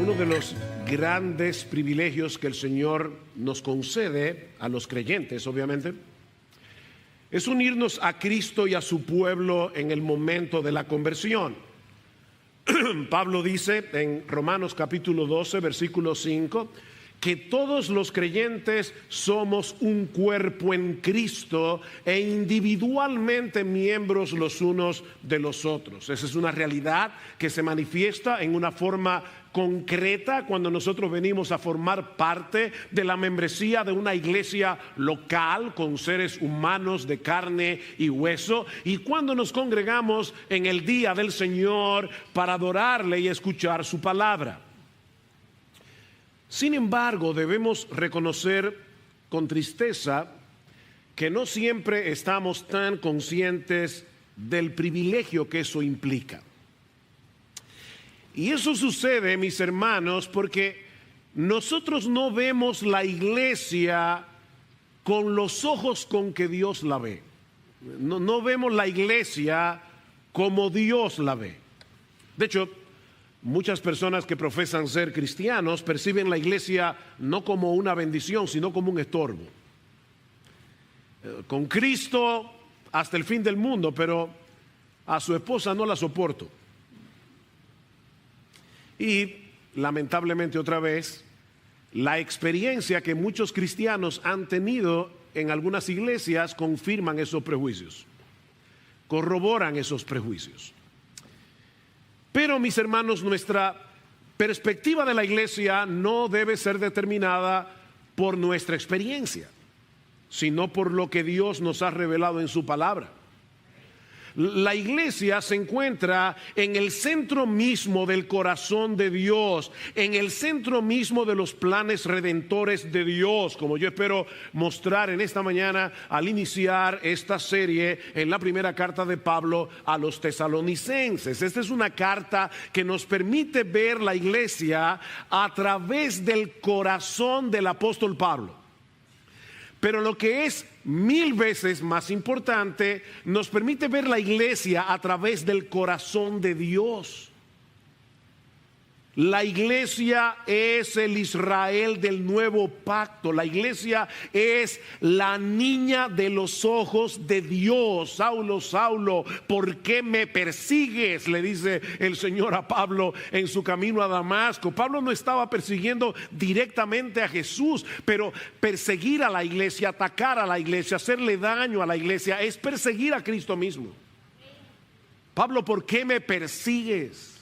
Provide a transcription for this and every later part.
Uno de los grandes privilegios que el Señor nos concede a los creyentes, obviamente, es unirnos a Cristo y a su pueblo en el momento de la conversión. Pablo dice en Romanos capítulo 12, versículo 5, que todos los creyentes somos un cuerpo en Cristo e individualmente miembros los unos de los otros. Esa es una realidad que se manifiesta en una forma concreta cuando nosotros venimos a formar parte de la membresía de una iglesia local con seres humanos de carne y hueso, y cuando nos congregamos en el día del Señor para adorarle y escuchar su palabra. Sin embargo, debemos reconocer con tristeza que no siempre estamos tan conscientes del privilegio que eso implica. Y eso sucede, mis hermanos, porque nosotros no vemos la iglesia con los ojos con que Dios la ve. No vemos la iglesia como Dios la ve. De hecho, muchas personas que profesan ser cristianos perciben la iglesia no como una bendición, sino como un estorbo. Con Cristo hasta el fin del mundo, pero a su esposa no la soporto. Y lamentablemente otra vez, la experiencia que muchos cristianos han tenido en algunas iglesias confirman esos prejuicios, corroboran esos prejuicios. Pero, mis hermanos, nuestra perspectiva de la iglesia no debe ser determinada por nuestra experiencia, sino por lo que Dios nos ha revelado en su palabra. La iglesia se encuentra en el centro mismo del corazón de Dios, en el centro mismo de los planes redentores de Dios, como yo espero mostrar en esta mañana al iniciar esta serie en la primera carta de Pablo a los tesalonicenses. Esta es una carta que nos permite ver la iglesia a través del corazón del apóstol Pablo. Pero lo que es 1000 veces más importante, nos permite ver la iglesia a través del corazón de Dios. La iglesia es el Israel del nuevo pacto. La iglesia es la niña de los ojos de Dios. Saulo, Saulo, ¿por qué me persigues?, le dice el Señor a Pablo en su camino a Damasco. Pablo no estaba persiguiendo directamente a Jesús, pero perseguir a la iglesia, atacar a la iglesia, hacerle daño a la iglesia, es perseguir a Cristo mismo. Pablo, ¿por qué me persigues?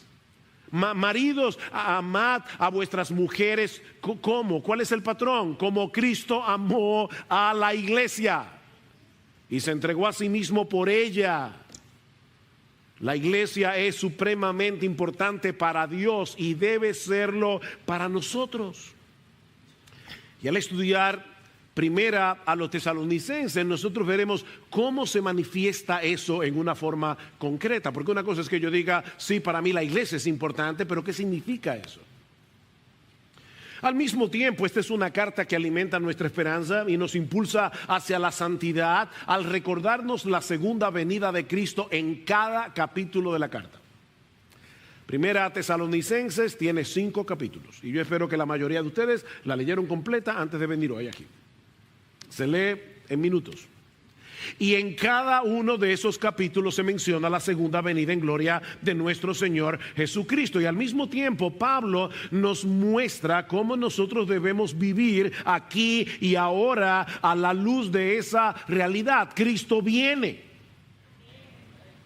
Maridos, amad a vuestras mujeres. ¿Cómo? ¿Cuál es el patrón? Como Cristo amó a la iglesia y se entregó a sí mismo por ella. La iglesia es supremamente importante para Dios y debe serlo para nosotros. Y al estudiar primera a los tesalonicenses, nosotros veremos cómo se manifiesta eso en una forma concreta. Porque una cosa es que yo diga, sí, para mí la iglesia es importante, pero ¿qué significa eso? Al mismo tiempo, esta es una carta que alimenta nuestra esperanza y nos impulsa hacia la santidad al recordarnos la segunda venida de Cristo en cada capítulo de la carta. Primera a Tesalonicenses tiene 5 capítulos y yo espero que la mayoría de ustedes la leyeron completa antes de venir hoy aquí. Se lee en minutos. Y en cada uno de esos capítulos se menciona la segunda venida en gloria de nuestro Señor Jesucristo. Y al mismo tiempo Pablo nos muestra cómo nosotros debemos vivir aquí y ahora a la luz de esa realidad. Cristo viene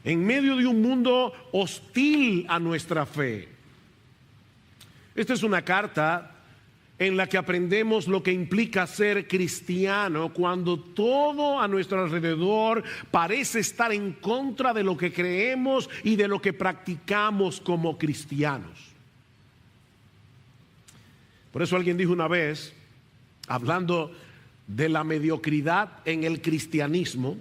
en medio de un mundo hostil a nuestra fe. Esta es una carta en la que aprendemos lo que implica ser cristiano cuando todo a nuestro alrededor parece estar en contra de lo que creemos y de lo que practicamos como cristianos. Por eso alguien dijo una vez, hablando de la mediocridad en el cristianismo,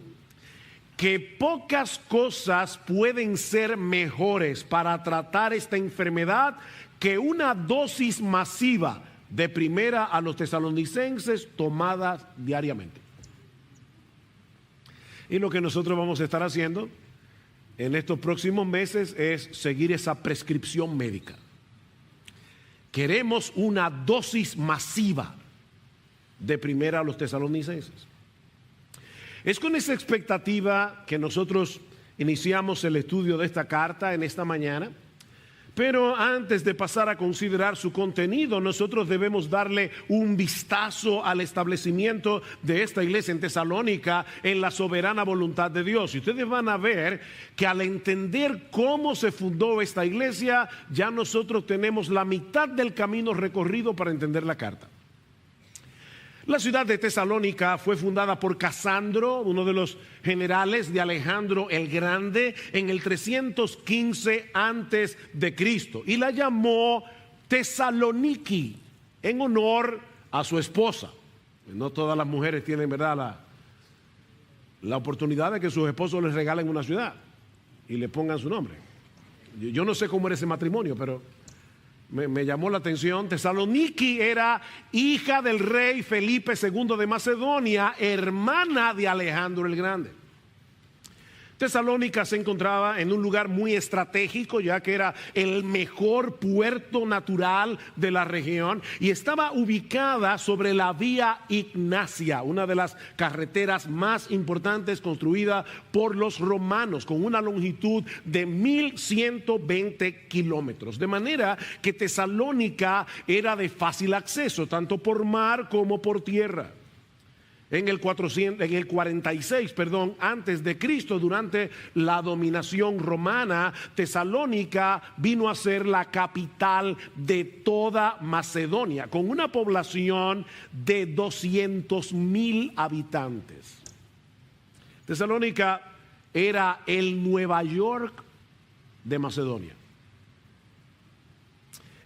que pocas cosas pueden ser mejores para tratar esta enfermedad que una dosis masiva de primera a los tesalonicenses tomadas diariamente. Y lo que nosotros vamos a estar haciendo en estos próximos meses es seguir esa prescripción médica. queremos una dosis masiva de primera a los tesalonicenses. Es con esa expectativa que nosotros iniciamos el estudio de esta carta en esta mañana. Pero antes de pasar a considerar su contenido, nosotros debemos darle un vistazo al establecimiento de esta iglesia en Tesalónica en la soberana voluntad de Dios. Y ustedes van a ver que al entender cómo se fundó esta iglesia, ya nosotros tenemos la mitad del camino recorrido para entender la carta. La ciudad de Tesalónica fue fundada por Casandro, uno de los generales de Alejandro el Grande, en el 315 antes de Cristo, y la llamó Tesaloniki en honor a su esposa. No todas las mujeres tienen, ¿verdad?, la oportunidad de que sus esposos les regalen una ciudad y le pongan su nombre. Yo no sé cómo era ese matrimonio, pero me llamó la atención. Tesaloniki era hija del rey Felipe II de Macedonia, hermana de Alejandro el Grande. Tesalónica se encontraba en un lugar muy estratégico, ya que era el mejor puerto natural de la región, y estaba ubicada sobre la vía Ignacia, una de las carreteras más importantes construida por los romanos, con una longitud de 1120 kilómetros. De manera que Tesalónica era de fácil acceso, tanto por mar como por tierra. En el 46, antes de Cristo, durante la dominación romana, Tesalónica vino a ser la capital de toda Macedonia, con una población de 200,000 habitantes. Tesalónica era el Nueva York de Macedonia.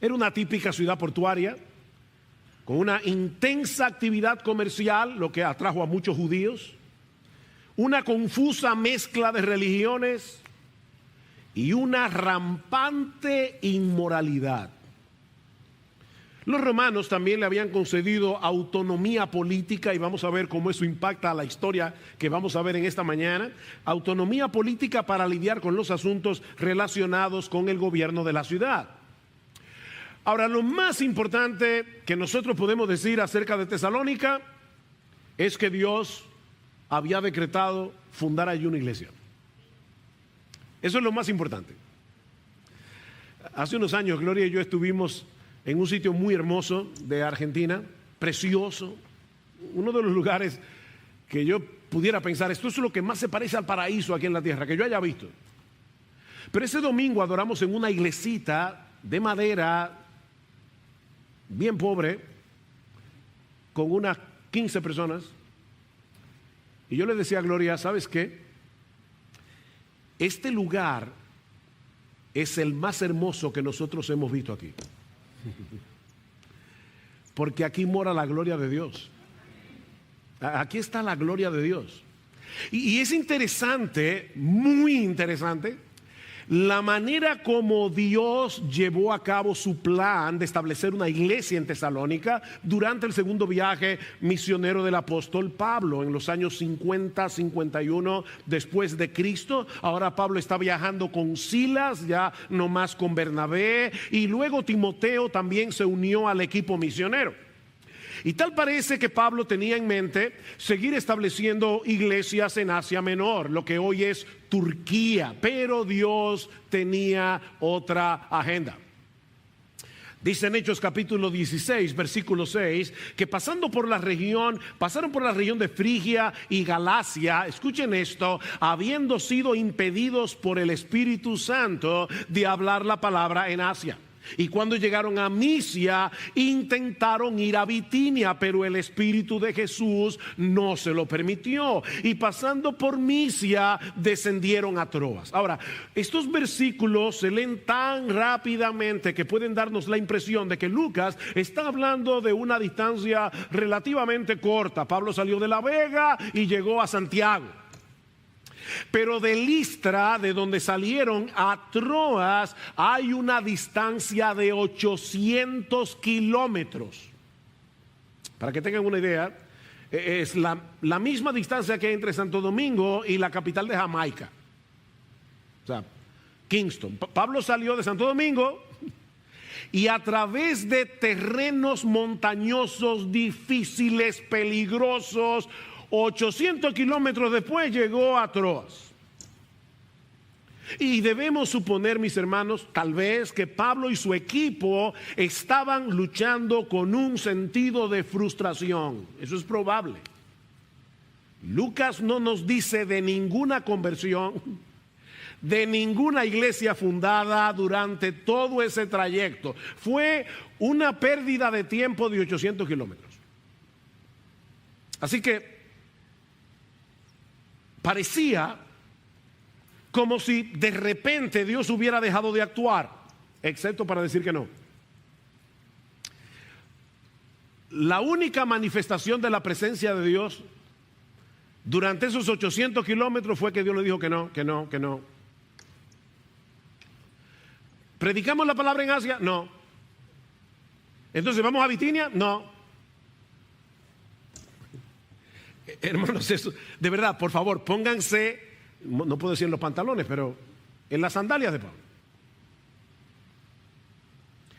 Era una típica ciudad portuaria, con una intensa actividad comercial, lo que atrajo a muchos judíos, una confusa mezcla de religiones y una rampante inmoralidad. Los romanos también le habían concedido autonomía política, y vamos a ver cómo eso impacta a la historia que vamos a ver en esta mañana. Autonomía política para lidiar con los asuntos relacionados con el gobierno de la ciudad. Ahora, lo más importante que nosotros podemos decir acerca de Tesalónica es que Dios había decretado fundar allí una iglesia. Eso es lo más importante. Hace unos años, Gloria y yo estuvimos en un sitio muy hermoso de Argentina, precioso, uno de los lugares que yo pudiera pensar, esto es lo que más se parece al paraíso aquí en la tierra, que yo haya visto. Pero ese domingo adoramos en una iglesita de madera, bien pobre, con unas 15 personas, y yo le decía a Gloria, ¿sabes qué? Este lugar es el más hermoso que nosotros hemos visto aquí, porque aquí mora la gloria de Dios. Aquí está la gloria de Dios, y es interesante, muy interesante, la manera como Dios llevó a cabo su plan de establecer una iglesia en Tesalónica durante el segundo viaje misionero del apóstol Pablo en los años 50-51 después de Cristo. Ahora Pablo está viajando con Silas, ya no más con Bernabé, y luego Timoteo también se unió al equipo misionero. Y tal parece que Pablo tenía en mente seguir estableciendo iglesias en Asia Menor, lo que hoy es Turquía, pero Dios tenía otra agenda. Dice en Hechos capítulo 16, versículo 6, que pasaron por la región de Frigia y Galacia, escuchen esto, habiendo sido impedidos por el Espíritu Santo de hablar la palabra en Asia. Y cuando llegaron a Misia, intentaron ir a Bitinia, pero el Espíritu de Jesús no se lo permitió. Y pasando por Misia, descendieron a Troas. Ahora, estos versículos se leen tan rápidamente que pueden darnos la impresión de que Lucas está hablando de una distancia relativamente corta. Pablo salió de La Vega y llegó a Santiago. Pero de Listra, de donde salieron, a Troas hay una distancia de 800 kilómetros. Para que tengan una idea, es la misma distancia que hay entre Santo Domingo y la capital de Jamaica, o sea, Kingston. Pablo salió de Santo Domingo y a través de terrenos montañosos, difíciles, peligrosos. 800 kilómetros después llegó a Troas. Y debemos suponer, mis hermanos, tal vez que Pablo y su equipo estaban luchando con un sentido de frustración. Eso es probable. Lucas no nos dice de ninguna conversión, de ninguna iglesia fundada durante todo ese trayecto. Fue una pérdida de tiempo de 800 kilómetros. Así que parecía como si de repente Dios hubiera dejado de actuar, excepto para decir que no. La única manifestación de la presencia de Dios durante esos 800 kilómetros fue que Dios le dijo que no, que no, que no. ¿Predicamos la palabra en Asia? No. Entonces, ¿vamos a Bitinia? No. Hermanos, eso, de verdad, por favor, pónganse, no puedo decir en los pantalones, pero en las sandalias de Pablo.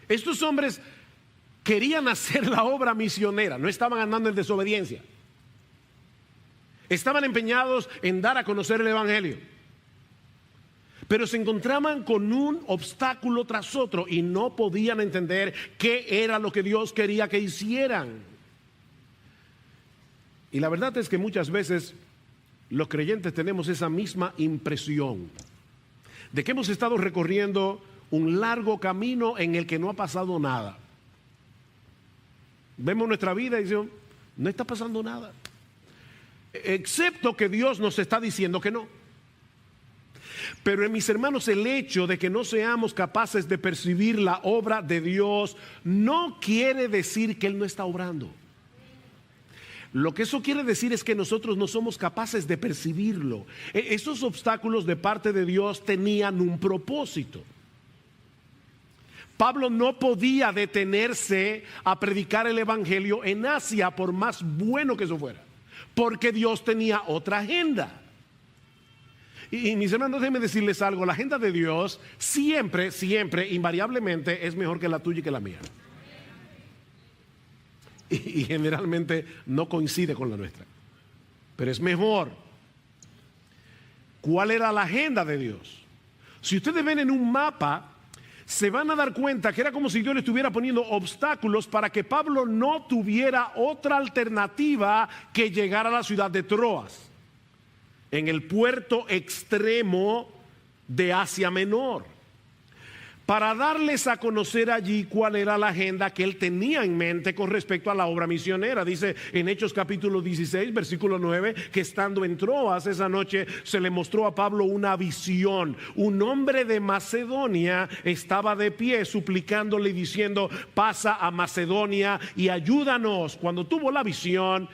Estos hombres querían hacer la obra misionera, no estaban andando en desobediencia. Estaban empeñados en dar a conocer el evangelio, pero se encontraban con un obstáculo tras otro y no podían entender qué era lo que Dios quería que hicieran. Y la verdad es que muchas veces los creyentes tenemos esa misma impresión de que hemos estado recorriendo un largo camino en el que no ha pasado nada. Vemos nuestra vida y decimos, no está pasando nada, excepto que Dios nos está diciendo que no. Pero mis hermanos, el hecho de que no seamos capaces de percibir la obra de Dios no quiere decir que Él no está obrando. Lo que eso quiere decir es que nosotros no somos capaces de percibirlo. Esos obstáculos de parte de Dios tenían un propósito. Pablo no podía detenerse a predicar el evangelio en Asia, por más bueno que eso fuera, porque Dios tenía otra agenda. Y mis hermanos, déjenme decirles algo: la agenda de Dios siempre, siempre, invariablemente es mejor que la tuya y que la mía. Y generalmente no coincide con la nuestra, pero es mejor. ¿Cuál era la agenda de Dios? Si ustedes ven en un mapa, se van a dar cuenta que era como si Dios le estuviera poniendo obstáculos para que Pablo no tuviera otra alternativa que llegar a la ciudad de Troas, en el puerto extremo de Asia Menor, para darles a conocer allí cuál era la agenda que él tenía en mente con respecto a la obra misionera. Dice en Hechos capítulo 16, versículo 9, que estando en Troas esa noche se le mostró a Pablo una visión. Un hombre de Macedonia estaba de pie suplicándole y diciendo: pasa a Macedonia y ayúdanos. Cuando tuvo la visión,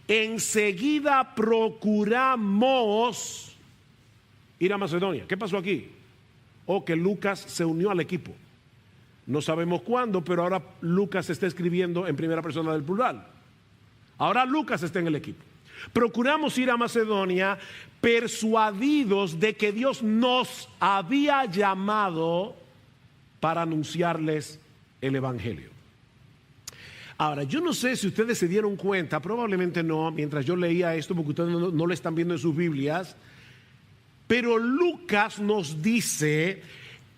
enseguida procuramos ir a Macedonia. ¿Qué pasó aquí? Que Lucas se unió al equipo. No sabemos cuándo, pero ahora Lucas está escribiendo en primera persona del plural. Ahora Lucas está en el equipo. Procuramos ir a Macedonia, persuadidos de que Dios nos había llamado para anunciarles el evangelio. Ahora, yo no sé si ustedes se dieron cuenta, probablemente no, mientras yo leía esto, porque ustedes no lo están viendo en sus Biblias, pero Lucas nos dice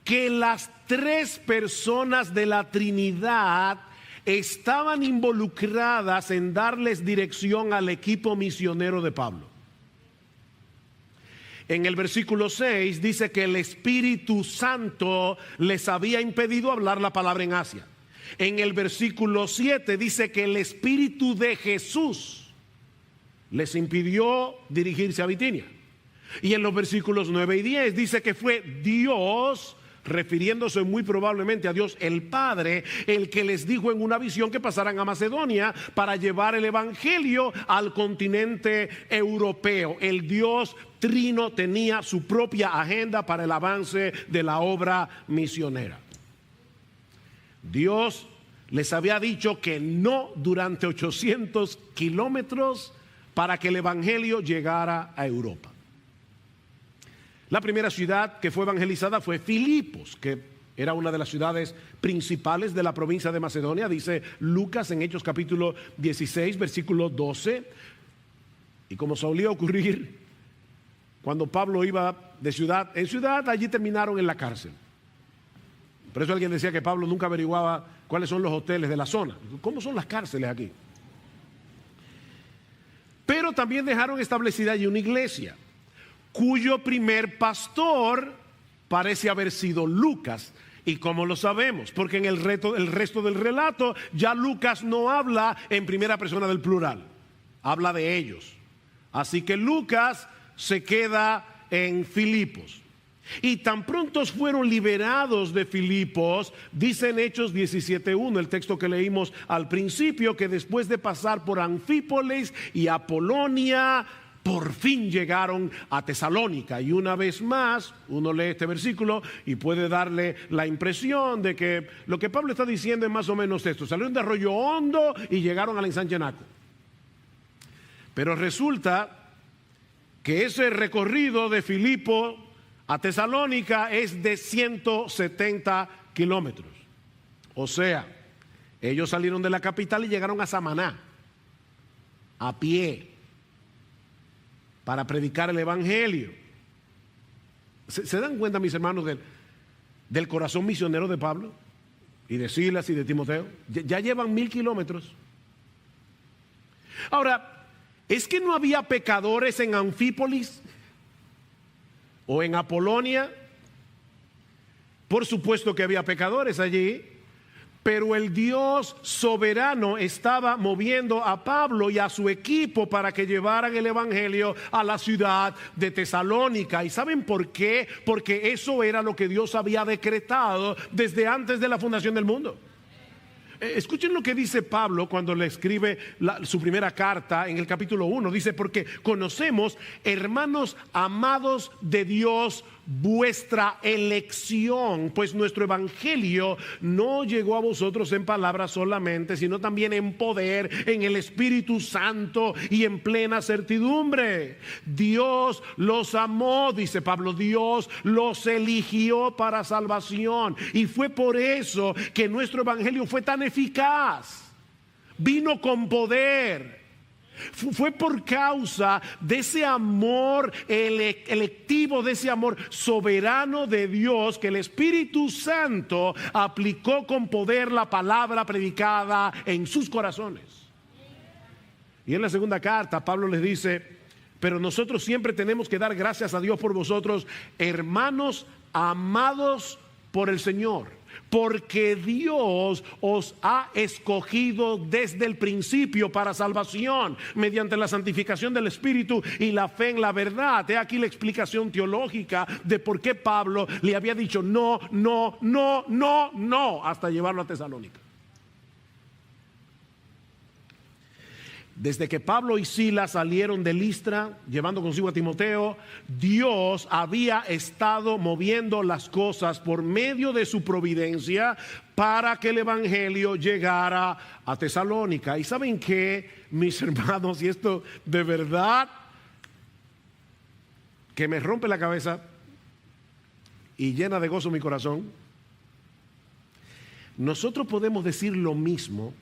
que las tres personas de la Trinidad estaban involucradas en darles dirección al equipo misionero de Pablo. En el versículo 6 dice que el Espíritu Santo les había impedido hablar la palabra en Asia. En el versículo 7 dice que el Espíritu de Jesús les impidió dirigirse a Bitinia. Y en los versículos 9 y 10 dice que fue Dios, refiriéndose muy probablemente a Dios el Padre, el que les dijo en una visión que pasaran a Macedonia para llevar el evangelio al continente europeo. El Dios Trino tenía su propia agenda para el avance de la obra misionera. Dios les había dicho que no durante 800 kilómetros para que el evangelio llegara a Europa. La primera ciudad que fue evangelizada fue Filipos, que Era una de las ciudades principales de la provincia de Macedonia, dice Lucas en Hechos capítulo 16, versículo 12. Y como solía ocurrir, cuando Pablo iba de ciudad en ciudad, allí terminaron en la cárcel. Por eso alguien decía que Pablo nunca averiguaba cuáles son los hoteles de la zona. ¿Cómo son las cárceles aquí? Pero también dejaron establecida allí una iglesia, cuyo primer pastor parece haber sido Lucas. ¿Y cómo lo sabemos? Porque en el resto del relato ya Lucas no habla en primera persona del plural, habla de ellos. Así que Lucas se queda en Filipos. Y tan prontos fueron liberados de Filipos, dice en Hechos 17:1, el texto que leímos al principio, que después de pasar por Anfípolis y Apolonia, por fin llegaron a Tesalónica. Y una vez más, uno lee este versículo y puede darle la impresión de que lo que Pablo está diciendo es más o menos esto: salieron de Arroyo Hondo y llegaron al Ensanchenaco. Pero resulta que ese recorrido de Filipo a Tesalónica es de 170 kilómetros. O sea, ellos salieron de la capital y llegaron a Samaná a pie para predicar el evangelio. ¿Se dan cuenta, mis hermanos, del corazón misionero de Pablo y de Silas y de Timoteo? Ya llevan 1000 kilómetros. Ahora, ¿es que no había pecadores en Anfípolis o en Apolonia? Por supuesto que había pecadores allí, pero el Dios soberano estaba moviendo a Pablo y a su equipo para que llevaran el evangelio a la ciudad de Tesalónica. ¿Y saben por qué? Porque eso era lo que Dios había decretado desde antes de la fundación del mundo. Escuchen lo que dice Pablo cuando le escribe su primera carta en el capítulo 1. Dice: porque conocemos, hermanos amados de Dios, vuestra elección, pues nuestro evangelio no llegó a vosotros en palabras solamente, sino también en poder, en el Espíritu Santo y en plena certidumbre. Dios los amó, dice Pablo, Dios los eligió para salvación, y fue por eso que nuestro evangelio fue tan eficaz, vino con poder. Fue por causa de ese amor electivo, de ese amor soberano de Dios, que el Espíritu Santo aplicó con poder la palabra predicada en sus corazones. Y en la segunda carta Pablo les dice: pero nosotros siempre tenemos que dar gracias a Dios por vosotros, hermanos amados por el Señor, porque Dios os ha escogido desde el principio para salvación, mediante la santificación del Espíritu y la fe en la verdad. He aquí la explicación teológica de por qué Pablo le había dicho no, no, no, no, no, hasta llevarlo a Tesalónica. Desde que Pablo y Silas salieron de Listra, llevando consigo a Timoteo, Dios había estado moviendo las cosas por medio de su providencia para que el evangelio llegara a Tesalónica. Y ¿saben qué, mis hermanos? Y esto de verdad que me rompe la cabeza y llena de gozo mi corazón. Nosotros podemos decir lo mismo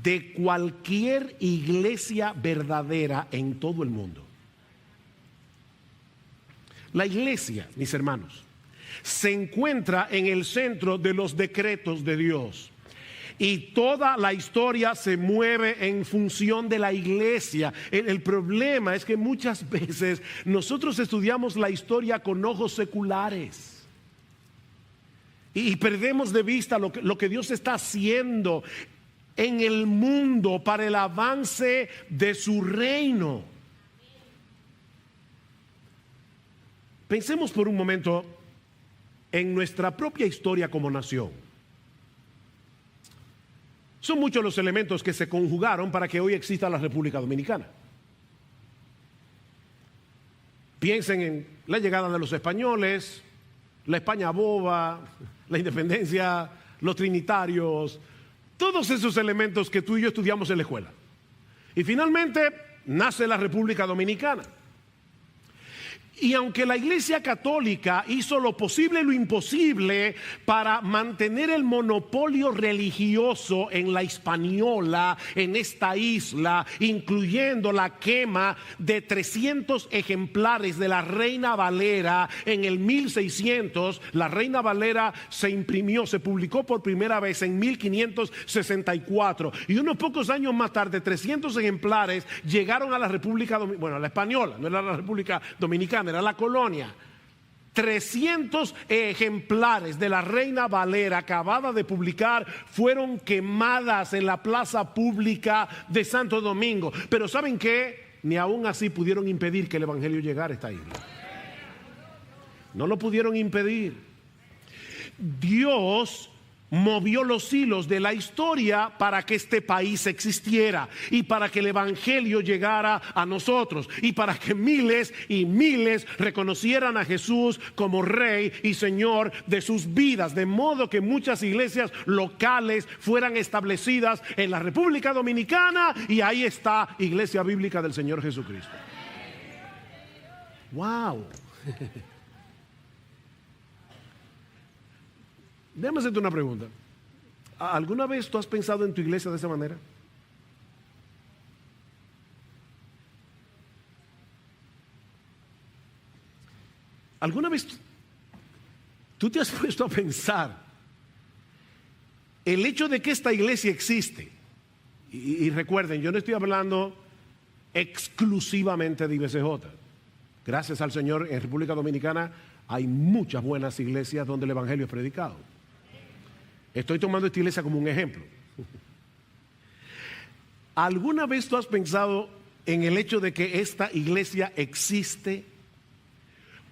de cualquier iglesia verdadera en todo el mundo. La iglesia, mis hermanos, se encuentra en el centro de los decretos de Dios, y toda la historia se mueve en función de la iglesia. El problema es que muchas veces nosotros estudiamos la historia con ojos seculares y perdemos de vista lo que Dios está haciendo en el mundo para el avance de su reino. Pensemos por un momento en nuestra propia historia como nación. Son muchos los elementos que se conjugaron para que hoy exista la República Dominicana. Piensen en la llegada de los españoles, la España boba, la independencia, los trinitarios, todos esos elementos que tú y yo estudiamos en la escuela. Y finalmente nace la República Dominicana. Y aunque la Iglesia Católica hizo lo posible y lo imposible para mantener el monopolio religioso en la Hispaniola, en esta isla, incluyendo la quema de 300 ejemplares de la Reina Valera en el 1600, la Reina Valera se imprimió, se publicó por primera vez en 1564, y unos pocos años más tarde 300 ejemplares llegaron a la República Dominicana, bueno, a la Española, no era la República Dominicana, era la colonia. 300 ejemplares de la Reina Valera acabada de publicar fueron quemadas en la plaza pública de Santo Domingo. Pero ¿saben qué? Ni aún así pudieron impedir que el evangelio llegara a esta isla. No lo pudieron impedir. Dios movió los hilos de la historia para que este país existiera y para que el evangelio llegara a nosotros y para que miles y miles reconocieran a Jesús como Rey y Señor de sus vidas, de modo que muchas iglesias locales fueran establecidas en la República Dominicana, y ahí está Iglesia Bíblica del Señor Jesucristo. ¡Wow! Déjame hacerte una pregunta. ¿Alguna vez tú has pensado en tu iglesia de esa manera? ¿Alguna vez tú te has puesto a pensar el hecho de que esta iglesia existe? Y recuerden, yo no estoy hablando exclusivamente de IBCJ. Gracias al Señor, en República Dominicana hay muchas buenas iglesias donde el evangelio es predicado. Estoy tomando esta iglesia como un ejemplo. ¿Alguna vez tú has pensado en el hecho de que esta iglesia existe?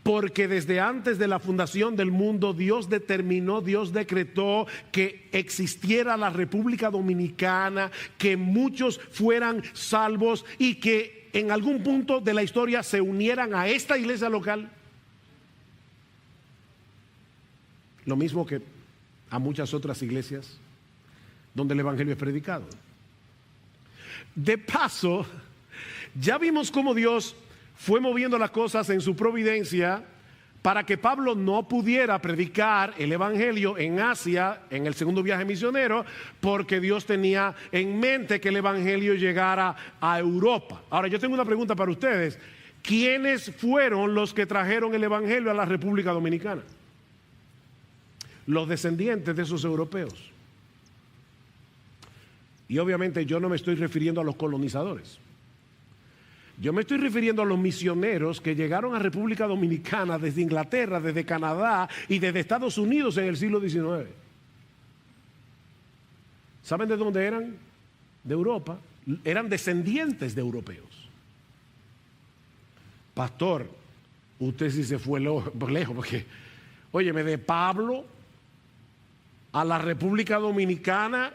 Porque desde antes de la fundación del mundo, Dios determinó, Dios decretó que existiera la República Dominicana, que muchos fueran salvos y que en algún punto de la historia se unieran a esta iglesia local. Lo mismo que a muchas otras iglesias donde el evangelio es predicado. De paso, ya vimos cómo Dios fue moviendo las cosas en su providencia para que Pablo no pudiera predicar el evangelio en Asia en el segundo viaje misionero, porque Dios tenía en mente que el evangelio llegara a Europa. Ahora, yo tengo una pregunta para ustedes. ¿Quiénes fueron los que trajeron el evangelio a la República Dominicana? Los descendientes de esos europeos. Y obviamente yo no me estoy refiriendo a los colonizadores. Yo me estoy refiriendo a los misioneros que llegaron a República Dominicana desde Inglaterra, desde Canadá y desde Estados Unidos en el siglo XIX. ¿Saben de dónde eran? De Europa. Eran descendientes de europeos. Pastor, usted sí se fue lejos, porque, óyeme, de Pablo a la República Dominicana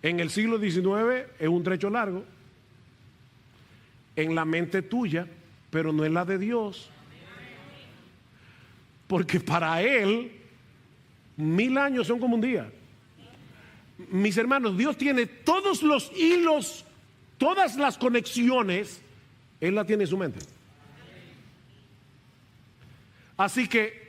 en el siglo XIX es un trecho largo. En la mente tuya, pero no en la de Dios. Porque para Él 1000 años son como un día. Mis hermanos, Dios tiene todos los hilos, todas las conexiones, Él la tiene en su mente. Así que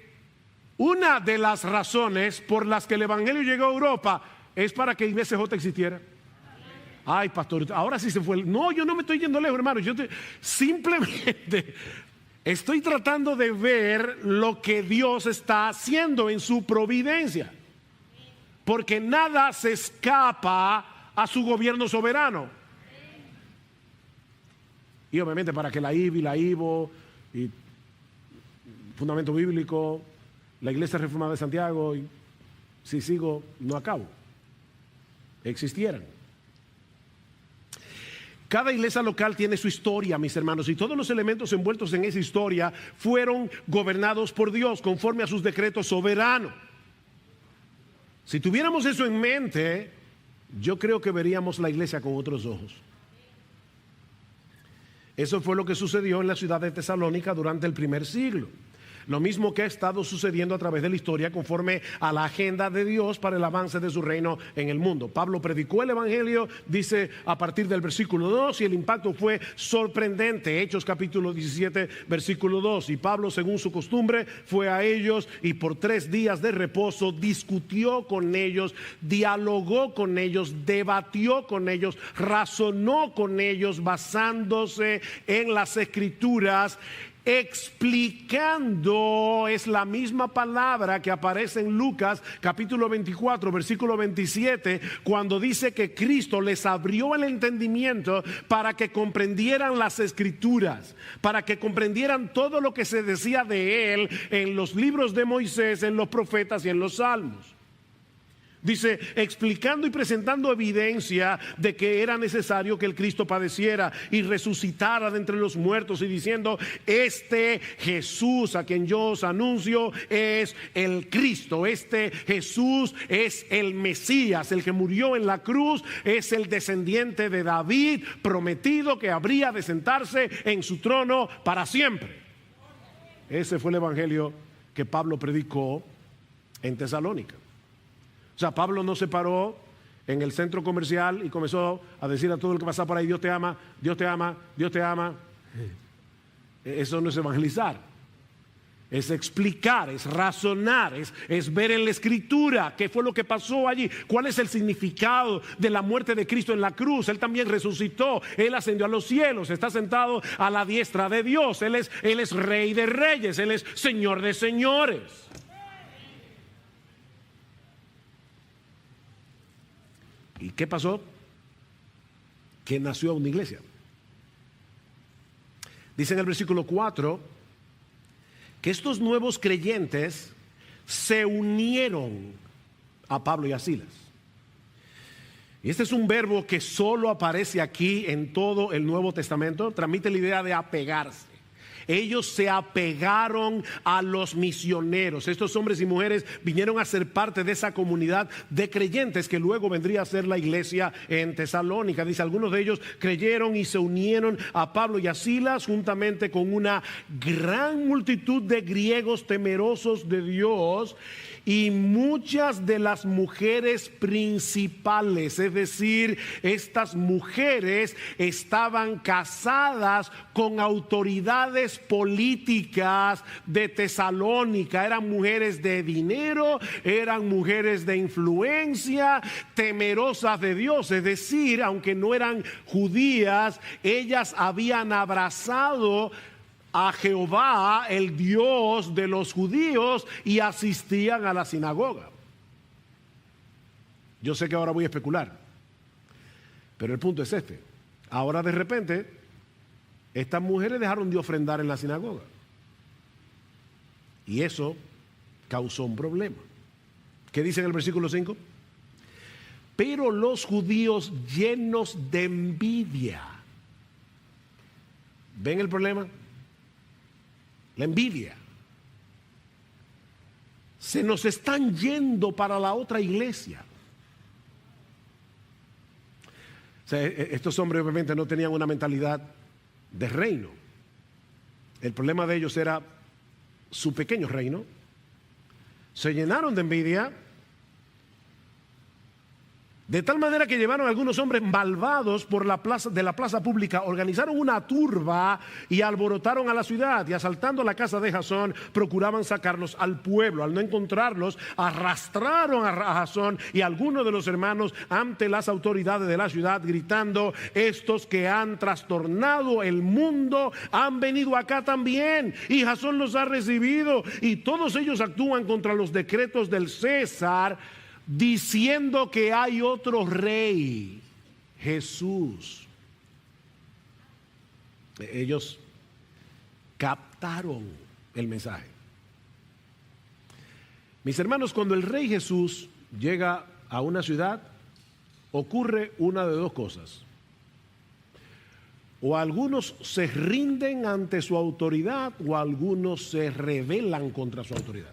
una de las razones por las que el evangelio llegó a Europa es para que IBCJ existiera. Ay, pastor, ahora sí se fue. No, yo no me estoy yendo lejos, hermano. Simplemente estoy tratando de ver lo que Dios está haciendo en su providencia. Porque nada se escapa a su gobierno soberano. Y obviamente para que la IBI, la IVO, y Fundamento Bíblico, la Iglesia Reformada de Santiago, y si sigo, no acabo, existieran. Cada iglesia local tiene su historia, mis hermanos, y todos los elementos envueltos en esa historia fueron gobernados por Dios conforme a sus decretos soberanos. Si tuviéramos eso en mente, yo creo que veríamos la iglesia con otros ojos. Eso fue lo que sucedió en la ciudad de Tesalónica durante el primer siglo. Lo mismo que ha estado sucediendo a través de la historia conforme a la agenda de Dios para el avance de su reino en el mundo. Pablo predicó el evangelio, dice a partir del versículo 2, y el impacto fue sorprendente. Hechos capítulo 17, versículo 2. Y Pablo, según su costumbre, fue a ellos y por 3 días de reposo discutió con ellos, dialogó con ellos, debatió con ellos, razonó con ellos basándose en las escrituras, explicando. Es la misma palabra que aparece en Lucas capítulo 24 versículo 27, cuando dice que Cristo les abrió el entendimiento para que comprendieran las escrituras, para que comprendieran todo lo que se decía de él en los libros de Moisés, en los profetas y en los salmos. Dice, explicando y presentando evidencia de que era necesario que el Cristo padeciera y resucitara de entre los muertos, y diciendo, este Jesús a quien yo os anuncio es el Cristo, este Jesús es el Mesías, el que murió en la cruz, es el descendiente de David, prometido que habría de sentarse en su trono para siempre. Ese fue el evangelio que Pablo predicó en Tesalónica. O sea, Pablo no se paró en el centro comercial y comenzó a decir a todo el que pasaba por ahí, Dios te ama, Dios te ama, Dios te ama. Eso no es evangelizar, es explicar, es razonar, es ver en la escritura qué fue lo que pasó allí, cuál es el significado de la muerte de Cristo en la cruz. Él también resucitó, Él ascendió a los cielos, está sentado a la diestra de Dios, Él es Rey de reyes, Él es Señor de señores. ¿Y qué pasó? Que nació una iglesia. Dice en el versículo 4 que estos nuevos creyentes se unieron a Pablo y a Silas. Y este es un verbo que solo aparece aquí en todo el Nuevo Testamento. Transmite la idea de apegarse. Ellos se apegaron a los misioneros. Estos hombres y mujeres vinieron a ser parte de esa comunidad de creyentes que luego vendría a ser la iglesia en Tesalónica. Dice, algunos de ellos creyeron y se unieron a Pablo y a Silas juntamente con una gran multitud de griegos temerosos de Dios y muchas de las mujeres principales. Es decir, estas mujeres estaban casadas con autoridades políticas de Tesalónica. Eran mujeres de dinero, eran mujeres de influencia, temerosas de Dios. Es decir, aunque no eran judías, ellas habían abrazado a Jehová, el Dios de los judíos, y asistían a la sinagoga. Yo sé que ahora voy a especular, pero el punto es este. Ahora de repente estas mujeres dejaron de ofrendar en la sinagoga y eso causó un problema. ¿Qué dice en el versículo 5? Pero los judíos, llenos de envidia. ¿Ven el problema? La envidia. Se nos están yendo para la otra iglesia. O sea, estos hombres obviamente no tenían una mentalidad de reino. El problema de ellos era su pequeño reino. Se llenaron de envidia, de tal manera que llevaron a algunos hombres malvados por la plaza pública, organizaron una turba y alborotaron a la ciudad, y asaltando la casa de Jasón procuraban sacarlos al pueblo. Al no encontrarlos, arrastraron a Jasón y a algunos de los hermanos ante las autoridades de la ciudad, gritando, estos que han trastornado el mundo han venido acá también, y Jasón los ha recibido, y todos ellos actúan contra los decretos del César, diciendo que hay otro rey, Jesús. Ellos captaron el mensaje. Mis hermanos, cuando el rey Jesús llega a una ciudad, ocurre una de dos cosas. O algunos se rinden ante su autoridad, o algunos se rebelan contra su autoridad.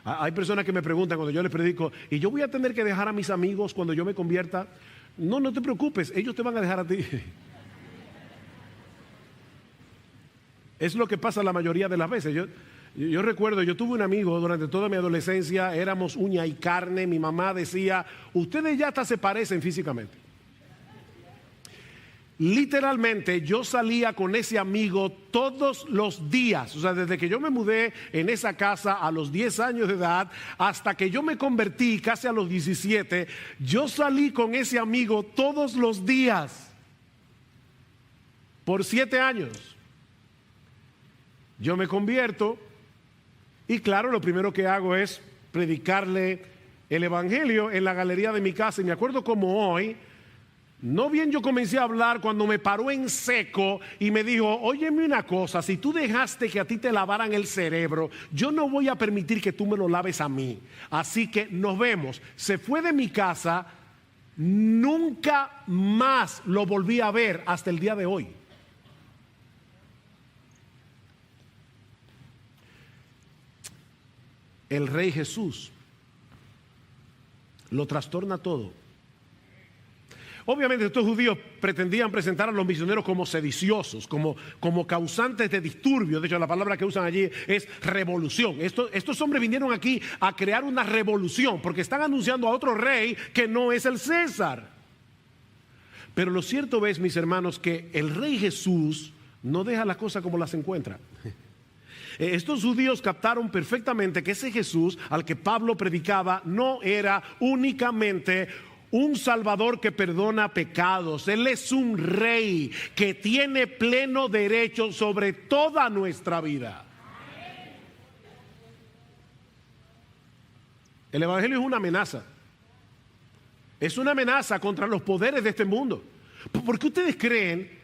Hay personas que me preguntan cuando yo les predico, ¿y yo voy a tener que dejar a mis amigos cuando yo me convierta? No, no te preocupes, ellos te van a dejar a ti. Es lo que pasa la mayoría de las veces. Yo recuerdo, yo tuve un amigo durante toda mi adolescencia, éramos uña y carne, mi mamá decía, ustedes ya hasta se parecen físicamente. Literalmente yo salía con ese amigo todos los días, o sea, desde que yo me mudé en esa casa a los 10 años de edad hasta que yo me convertí casi a los 17, yo salí con ese amigo todos los días por 7 años. Yo me convierto y claro, lo primero que hago es predicarle el evangelio en la galería de mi casa y me acuerdo como hoy. No bien yo comencé a hablar cuando me paró en seco y me dijo, óyeme una cosa, si tú dejaste que a ti te lavaran el cerebro, yo no voy a permitir que tú me lo laves a mí. Así que nos vemos. Se fue de mi casa, nunca más lo volví a ver hasta el día de hoy. El Rey Jesús lo trastorna todo. Obviamente estos judíos pretendían presentar a los misioneros como sediciosos, como causantes de disturbios. De hecho, la palabra que usan allí es revolución. Estos hombres vinieron aquí a crear una revolución porque están anunciando a otro rey que no es el César. Pero lo cierto es, mis hermanos, que el Rey Jesús no deja las cosas como las encuentra. Estos judíos captaron perfectamente que ese Jesús al que Pablo predicaba no era únicamente un Salvador que perdona pecados. Él es un rey que tiene pleno derecho sobre toda nuestra vida. El evangelio es una amenaza. Es una amenaza contra los poderes de este mundo. ¿Por qué ustedes creen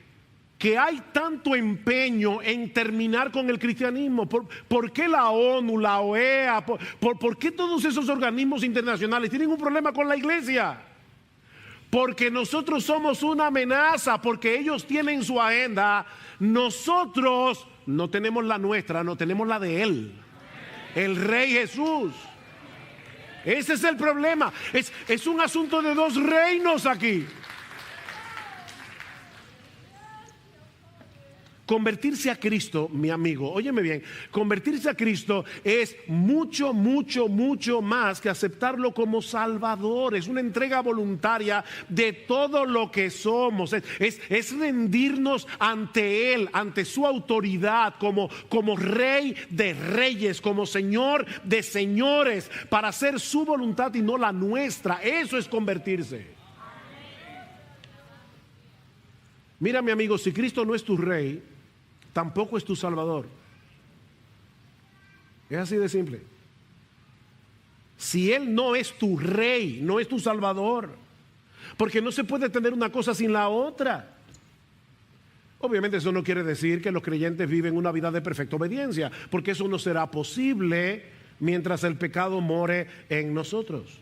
que hay tanto empeño en terminar con el cristianismo? ¿Por qué la ONU, la OEA, por qué todos esos organismos internacionales tienen un problema con la iglesia? Porque nosotros somos una amenaza, porque ellos tienen su agenda. Nosotros no tenemos la nuestra, no tenemos la de Él, el Rey Jesús. Ese es el problema. Es un asunto de dos reinos aquí. Convertirse a Cristo, mi amigo, óyeme bien, convertirse a Cristo es mucho, mucho, mucho más que aceptarlo como Salvador. Es una entrega voluntaria de todo lo que somos. Es rendirnos ante Él, ante su autoridad como Rey de reyes, como Señor de señores, para hacer su voluntad y no la nuestra. Eso es convertirse. Mira, mi amigo, si Cristo no es tu Rey, tampoco es tu Salvador. Es así de simple. Si Él no es tu Rey, no es tu Salvador, porque no se puede tener una cosa sin la otra. Obviamente eso no quiere decir que los creyentes viven una vida de perfecta obediencia, porque eso no será posible mientras el pecado more en nosotros.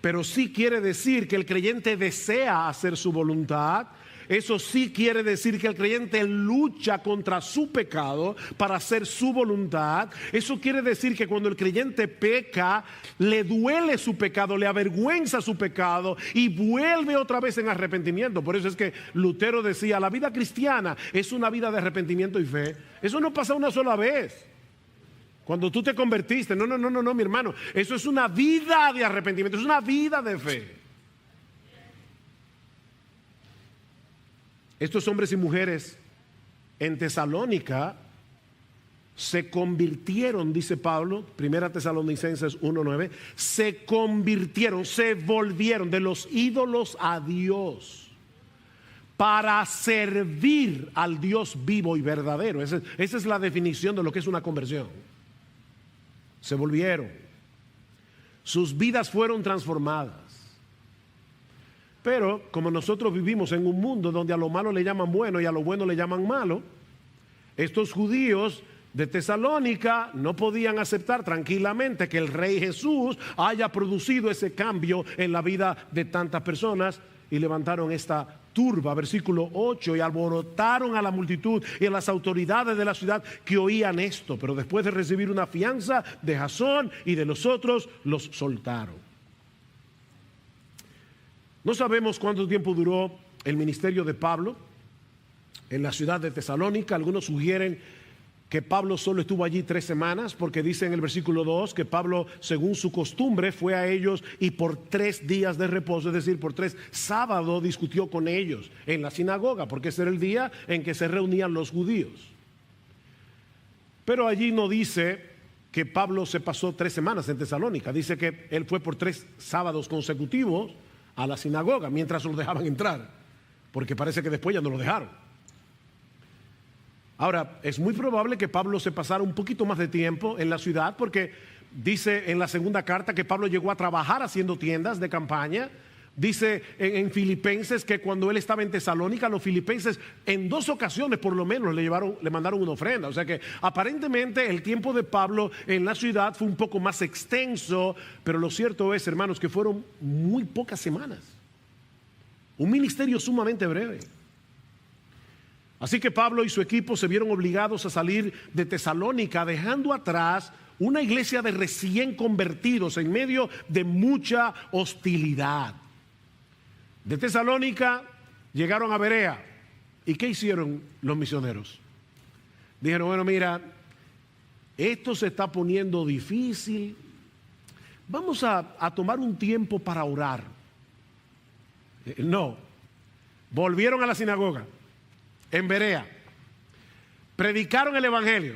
Pero sí quiere decir que el creyente desea hacer su voluntad. Eso sí quiere decir que el creyente lucha contra su pecado para hacer su voluntad. Eso quiere decir que cuando el creyente peca, le duele su pecado, le avergüenza su pecado y vuelve otra vez en arrepentimiento. Por eso es que Lutero decía, la vida cristiana es una vida de arrepentimiento y fe. Eso no pasa una sola vez. Cuando tú te convertiste, no, mi hermano. Eso es una vida de arrepentimiento, es una vida de fe. Estos hombres y mujeres en Tesalónica se convirtieron, dice Pablo, 1 Tesalonicenses 1:9, se convirtieron, se volvieron de los ídolos a Dios para servir al Dios vivo y verdadero. Esa es la definición de lo que es una conversión. Se volvieron. Sus vidas fueron transformadas. Pero como nosotros vivimos en un mundo donde a lo malo le llaman bueno y a lo bueno le llaman malo, estos judíos de Tesalónica no podían aceptar tranquilamente que el Rey Jesús haya producido ese cambio en la vida de tantas personas y levantaron esta turba, versículo 8, y alborotaron a la multitud y a las autoridades de la ciudad que oían esto, pero después de recibir una fianza de Jasón y de los otros, los soltaron. No sabemos cuánto tiempo duró el ministerio de Pablo en la ciudad de Tesalónica. Algunos sugieren que Pablo solo estuvo allí 3 semanas, porque dice en el versículo 2 que Pablo, según su costumbre, fue a ellos y por 3 días de reposo, es decir, por 3 sábados, discutió con ellos en la sinagoga, porque ese era el día en que se reunían los judíos. Pero allí no dice que Pablo se pasó 3 semanas en Tesalónica, dice que él fue por 3 sábados consecutivos a la sinagoga, mientras lo dejaban entrar, porque parece que después ya no lo dejaron. Ahora, es muy probable que Pablo se pasara un poquito más de tiempo en la ciudad, porque dice en la segunda carta que Pablo llegó a trabajar haciendo tiendas de campaña. Dice en Filipenses que cuando él estaba en Tesalónica, los filipenses en 2 ocasiones por lo menos le mandaron una ofrenda. O sea que aparentemente el tiempo de Pablo en la ciudad fue un poco más extenso, pero lo cierto es, hermanos, que fueron muy pocas semanas. Un ministerio sumamente breve. Así que Pablo y su equipo se vieron obligados a salir de Tesalónica, dejando atrás una iglesia de recién convertidos en medio de mucha hostilidad. De Tesalónica llegaron a Berea. ¿Y qué hicieron los misioneros? Dijeron, bueno, mira, esto se está poniendo difícil. Vamos a tomar un tiempo para orar. No, volvieron a la sinagoga en Berea, predicaron el evangelio,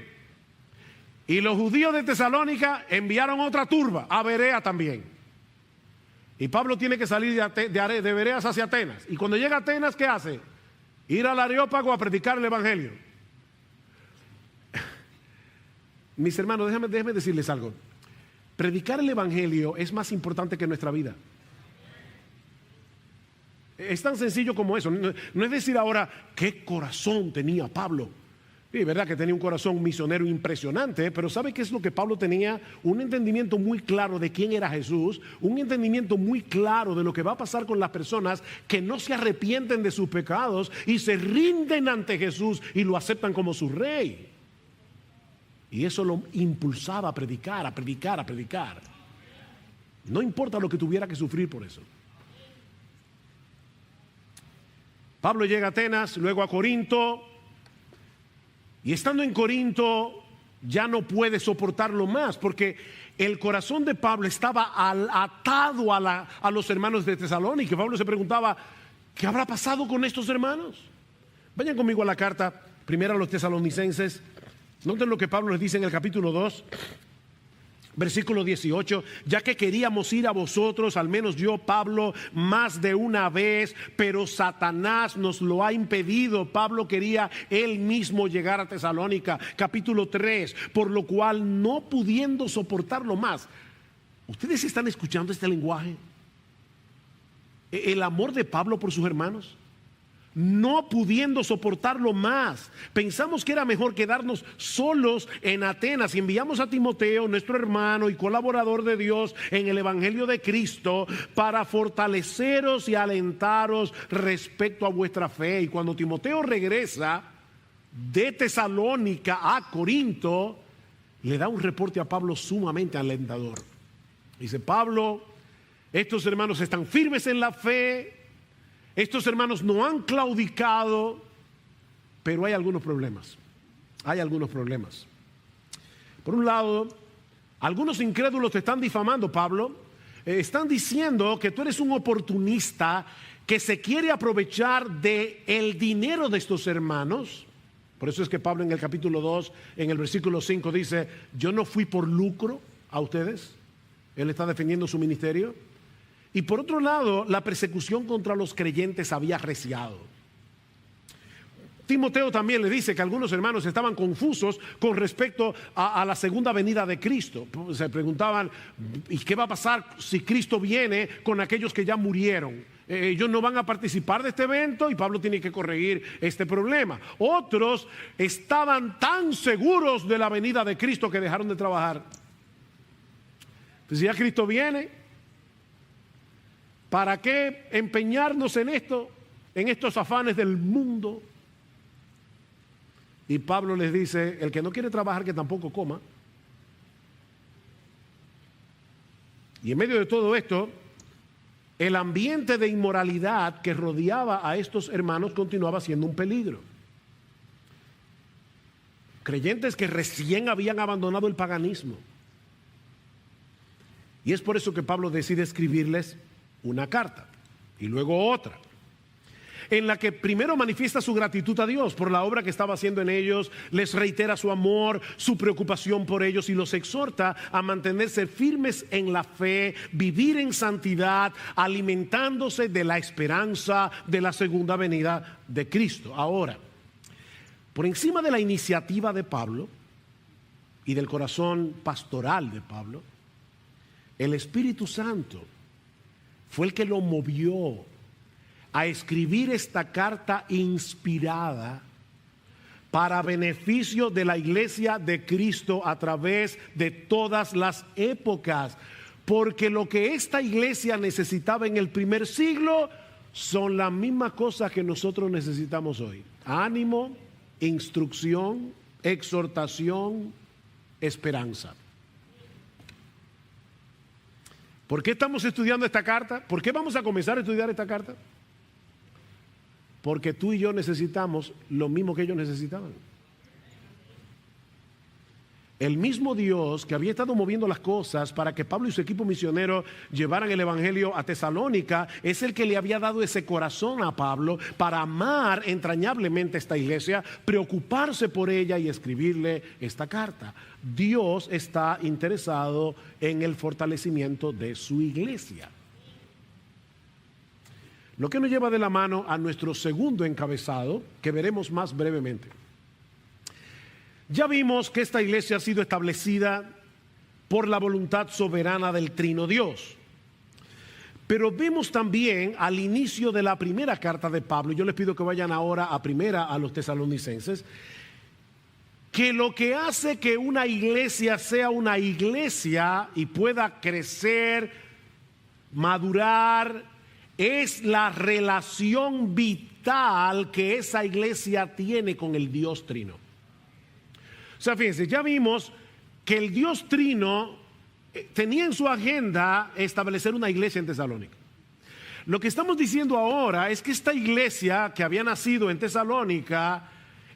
y los judíos de Tesalónica enviaron otra turba a Berea también. Y Pablo tiene que salir de Bereas hacia Atenas, y cuando llega a Atenas, ¿qué hace? Ir al Areópago a predicar el evangelio. Mis hermanos, déjenme decirles algo. Predicar el evangelio es más importante que nuestra vida. Es tan sencillo como eso. No es decir ahora qué corazón tenía Pablo. Sí, verdad que tenía un corazón misionero impresionante, pero ¿sabe qué es lo que Pablo tenía? Un entendimiento muy claro de quién era Jesús, un entendimiento muy claro de lo que va a pasar con las personas que no se arrepienten de sus pecados y se rinden ante Jesús y lo aceptan como su rey. Y eso lo impulsaba a predicar, a predicar, a predicar. No importa lo que tuviera que sufrir por eso. Pablo llega a Atenas, luego a Corinto, y estando en Corinto ya no puede soportarlo más, porque el corazón de Pablo estaba atado a los hermanos de Tesalónica. Pablo se preguntaba, ¿qué habrá pasado con estos hermanos? Vayan conmigo a la carta primera a los tesalonicenses. Noten lo que Pablo les dice en el capítulo 2. Versículo 18, ya que queríamos ir a vosotros, al menos yo, Pablo, más de una vez, pero Satanás nos lo ha impedido. Pablo quería él mismo llegar a Tesalónica. Capítulo 3, por lo cual no pudiendo soportarlo más. ¿Ustedes están escuchando este lenguaje? El amor de Pablo por sus hermanos. No pudiendo soportarlo más, pensamos que era mejor quedarnos solos en Atenas, y enviamos a Timoteo, nuestro hermano y colaborador de Dios en el evangelio de Cristo, para fortaleceros y alentaros respecto a vuestra fe. Y cuando Timoteo regresa de Tesalónica a Corinto, le da un reporte a Pablo sumamente alentador. Dice: Pablo, estos hermanos están firmes en la fe. Estos hermanos no han claudicado, pero hay algunos problemas. Hay algunos problemas. Por un lado, algunos incrédulos te están difamando, Pablo. Están diciendo que tú eres un oportunista que se quiere aprovechar del dinero de estos hermanos. Por eso es que Pablo en el capítulo 2, en el versículo 5 dice: yo no fui por lucro a ustedes. Él está defendiendo su ministerio. Y por otro lado, la persecución contra los creyentes había arreciado. Timoteo también le dice que algunos hermanos estaban confusos con respecto a la segunda venida de Cristo. Se preguntaban, ¿y qué va a pasar si Cristo viene con aquellos que ya murieron? Ellos no van a participar de este evento, y Pablo tiene que corregir este problema. Otros estaban tan seguros de la venida de Cristo que dejaron de trabajar. Pues si ya Cristo viene, ¿para qué empeñarnos en esto, en estos afanes del mundo? Y Pablo les dice: el que no quiere trabajar, que tampoco coma. Y en medio de todo esto, el ambiente de inmoralidad que rodeaba a estos hermanos continuaba siendo un peligro. creyentes que recién habían abandonado el paganismo. Y es por eso que Pablo decide escribirles una carta y luego otra, en la que primero manifiesta su gratitud a Dios por la obra que estaba haciendo en ellos, les reitera su amor, su preocupación por ellos y los exhorta a mantenerse firmes en la fe, vivir en santidad, alimentándose de la esperanza de la segunda venida de Cristo. Ahora, por encima de la iniciativa de Pablo y del corazón pastoral de Pablo, el Espíritu Santo fue el que lo movió a escribir esta carta inspirada para beneficio de la iglesia de Cristo a través de todas las épocas. Porque lo que esta iglesia necesitaba en el primer siglo son las mismas cosas que nosotros necesitamos hoy: ánimo, instrucción, exhortación, esperanza. ¿Por qué estamos estudiando esta carta? ¿Por qué vamos a comenzar a estudiar esta carta? Porque tú y yo necesitamos lo mismo que ellos necesitaban. El mismo Dios que había estado moviendo las cosas para que Pablo y su equipo misionero llevaran el evangelio a Tesalónica es el que le había dado ese corazón a Pablo para amar entrañablemente esta iglesia, preocuparse por ella y escribirle esta carta. Dios está interesado en el fortalecimiento de su iglesia. Lo que nos lleva de la mano a nuestro segundo encabezado, que veremos más brevemente. Ya vimos que esta iglesia ha sido establecida por la voluntad soberana del Trino Dios. Pero vemos también al inicio de la primera carta de Pablo, yo les pido que vayan ahora a primera a los tesalonicenses, que lo que hace que una iglesia sea una iglesia y pueda crecer, madurar, es la relación vital que esa iglesia tiene con el Dios Trino. O sea, fíjense, ya vimos que el Dios Trino tenía en su agenda establecer una iglesia en Tesalónica. Lo que estamos diciendo ahora es que esta iglesia que había nacido en Tesalónica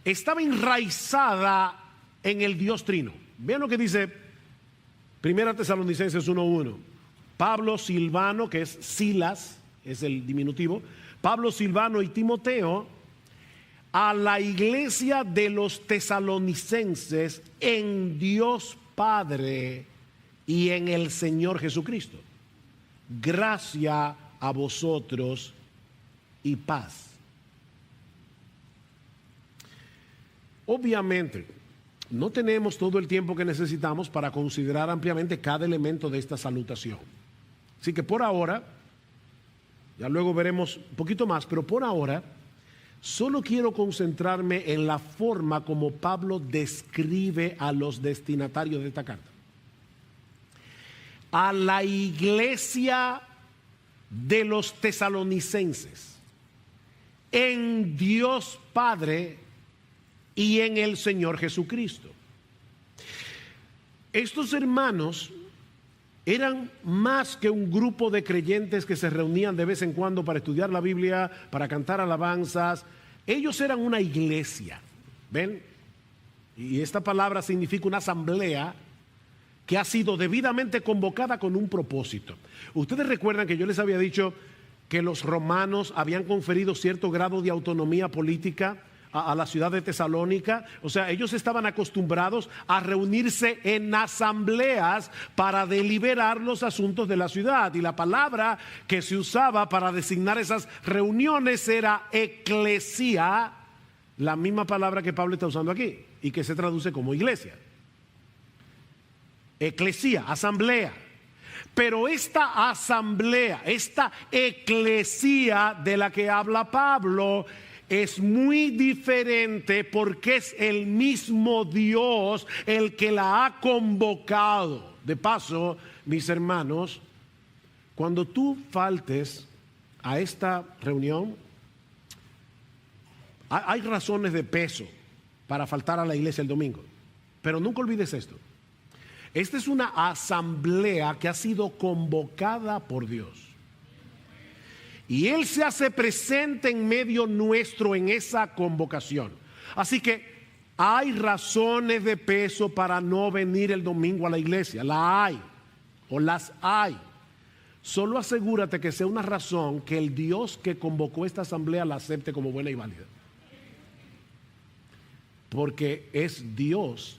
estaba enraizada en el Dios Trino. Vean lo que dice Primera Tesalonicenses 1:1. Pablo, Silvano, que es Silas, es el diminutivo, Pablo, Silvano y Timoteo, a la iglesia de los tesalonicenses en Dios Padre y en el Señor Jesucristo. Gracia a vosotros y paz. Obviamente, no tenemos todo el tiempo que necesitamos para considerar ampliamente cada elemento de esta salutación. Así que por ahora, ya luego veremos un poquito más, pero por ahora solo quiero concentrarme en la forma como Pablo describe a los destinatarios de esta carta. A la iglesia de los tesalonicenses, en Dios Padre y en el Señor Jesucristo. Estos hermanos eran más que un grupo de creyentes que se reunían de vez en cuando para estudiar la Biblia, para cantar alabanzas. Ellos eran una iglesia, ¿ven? Y esta palabra significa una asamblea que ha sido debidamente convocada con un propósito. Ustedes recuerdan que yo les había dicho que los romanos habían conferido cierto grado de autonomía política a la ciudad de Tesalónica. O sea, ellos estaban acostumbrados a reunirse en asambleas para deliberar los asuntos de la ciudad, y la palabra que se usaba para designar esas reuniones era eclesía, la misma palabra que Pablo está usando aquí y que se traduce como iglesia. Eclesía, asamblea. Pero esta asamblea, esta eclesía de la que habla Pablo, es muy diferente porque es el mismo Dios el que la ha convocado. De paso, mis hermanos, cuando tú faltes a esta reunión, hay razones de peso para faltar a la iglesia el domingo. Pero nunca olvides esto. Esta es una asamblea que ha sido convocada por Dios. Y Él se hace presente en medio nuestro en esa convocación. Así que Hay razones de peso para no venir el domingo a la iglesia. La hay, o las hay. Solo asegúrate que sea una razón que el Dios que convocó esta asamblea la acepte como buena y válida. Porque es Dios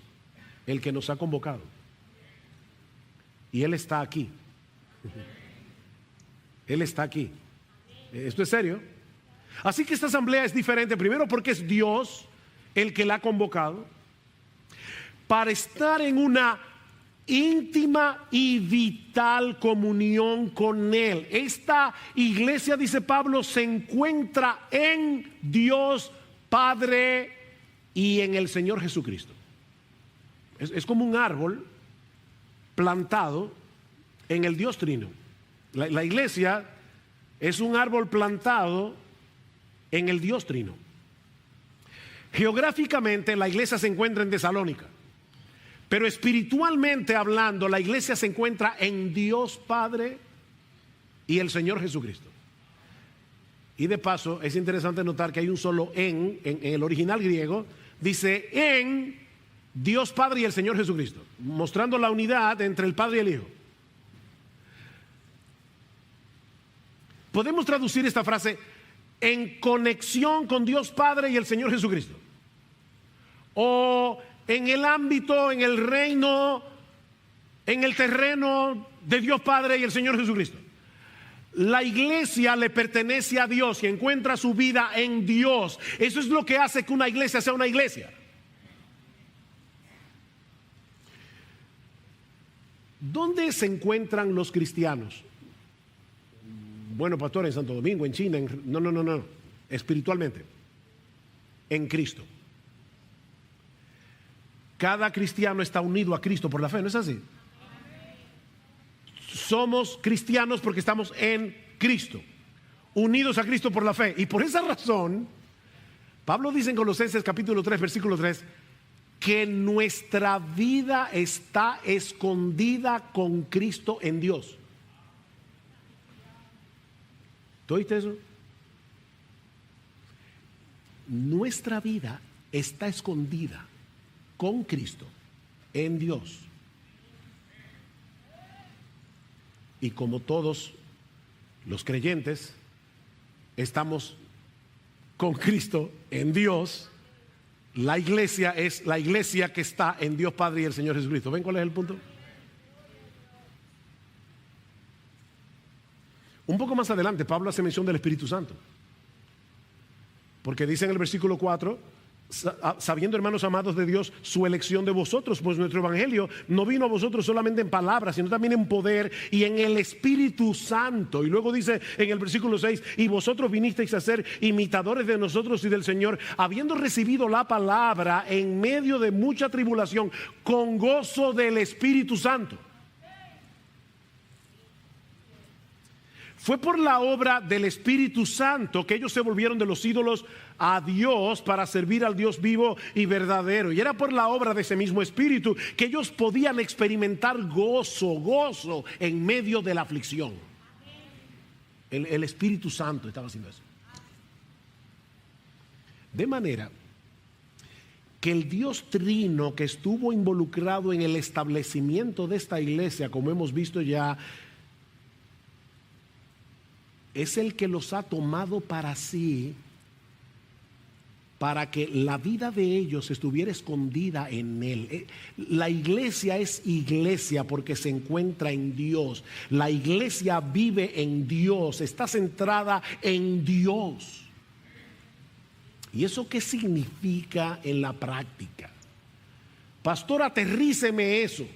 el que nos ha convocado. Y Él está aquí. Él está aquí. Esto es serio. Así que esta asamblea es diferente. Primero porque es Dios el que la ha convocado para estar en una íntima y vital comunión con Él. Esta iglesia, dice Pablo, se encuentra en Dios Padre y en el Señor Jesucristo. Es como un árbol plantado en el Dios Trino. La iglesia es un árbol plantado en el Dios Trino. Geográficamente la iglesia se encuentra en Tesalónica, pero espiritualmente hablando la iglesia se encuentra en Dios Padre y el Señor Jesucristo. Y de paso es interesante notar que hay un solo en el original griego, dice en Dios Padre y el Señor Jesucristo, mostrando la unidad entre el Padre y el Hijo. Podemos traducir esta frase en conexión con Dios Padre y el Señor Jesucristo, o en el ámbito, en el reino, en el terreno de Dios Padre y el Señor Jesucristo. La iglesia le pertenece a Dios y encuentra su vida en Dios. Eso es lo que hace que una iglesia sea una iglesia. ¿Dónde se encuentran los cristianos? Bueno, pastor, en Santo Domingo, en China, no. Espiritualmente, en Cristo. Cada cristiano está unido a Cristo por la fe, ¿no es así? Somos cristianos porque estamos en Cristo, unidos a Cristo por la fe. Y por esa razón, Pablo dice en Colosenses capítulo 3, versículo 3, que nuestra vida está escondida con Cristo en Dios. ¿Tú oíste eso? Nuestra vida está escondida con Cristo en Dios. Y como todos los creyentes estamos con Cristo en Dios, la iglesia es la iglesia que está en Dios Padre y el Señor Jesucristo. ¿Ven cuál es el punto? Un poco más adelante Pablo hace mención del Espíritu Santo, porque dice en el versículo 4: sabiendo, hermanos amados de Dios, su elección de vosotros, pues nuestro evangelio no vino a vosotros solamente en palabras, sino también en poder y en el Espíritu Santo. Y luego dice en el versículo 6: y vosotros vinisteis a ser imitadores de nosotros y del Señor, habiendo recibido la palabra en medio de mucha tribulación, con gozo del Espíritu Santo. Fue por la obra del Espíritu Santo que ellos se volvieron de los ídolos a Dios para servir al Dios vivo y verdadero. Y era por la obra de ese mismo Espíritu que ellos podían experimentar gozo en medio de la aflicción. El Espíritu Santo estaba haciendo eso. De manera que el Dios Trino que estuvo involucrado en el establecimiento de esta iglesia, como hemos visto ya, es el que los ha tomado para sí, para que la vida de ellos estuviera escondida en Él. La iglesia es iglesia porque se encuentra en Dios. La iglesia vive en Dios, está centrada en Dios. ¿Y eso qué significa en la práctica? Pastor, aterríceme eso.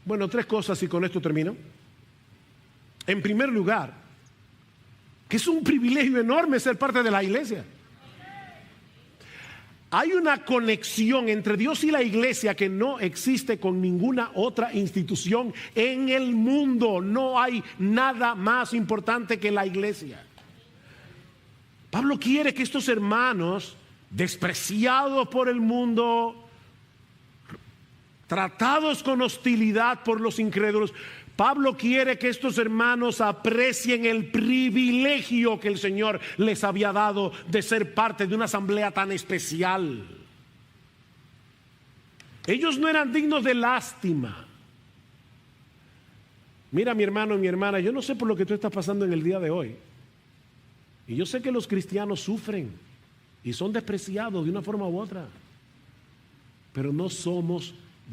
Bueno, 3 cosas y con esto termino. En primer lugar, que es un privilegio enorme ser parte de la iglesia. Hay una conexión entre Dios y la iglesia que no existe con ninguna otra institución en el mundo. No hay nada más importante que la iglesia. Pablo quiere que estos hermanos, despreciados por el mundo, tratados con hostilidad por los incrédulos, Pablo quiere que estos hermanos aprecien el privilegio que el Señor les había dado de ser parte de una asamblea tan especial. Ellos no eran dignos de lástima. Mira, mi hermano y mi hermana, yo no sé por lo que tú estás pasando en el día de hoy. Y yo sé que los cristianos sufren y son despreciados de una forma u otra. Pero no somos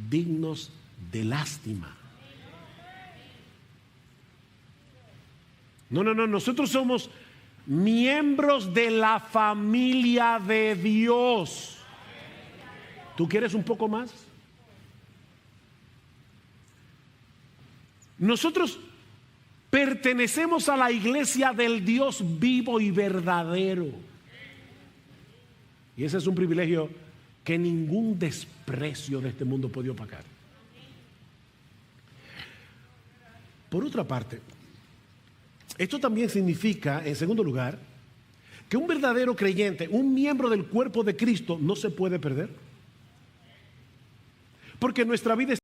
dignos de lástima. No, nosotros somos miembros de la familia de Dios. ¿Tú quieres un poco más? Nosotros pertenecemos a la iglesia del Dios vivo y verdadero. Y ese es un privilegio que ningún desprecio de este mundo puede opacar. Por otra parte, esto también significa, en segundo lugar, que un verdadero creyente, un miembro del cuerpo de Cristo, no se puede perder. Porque nuestra vida es...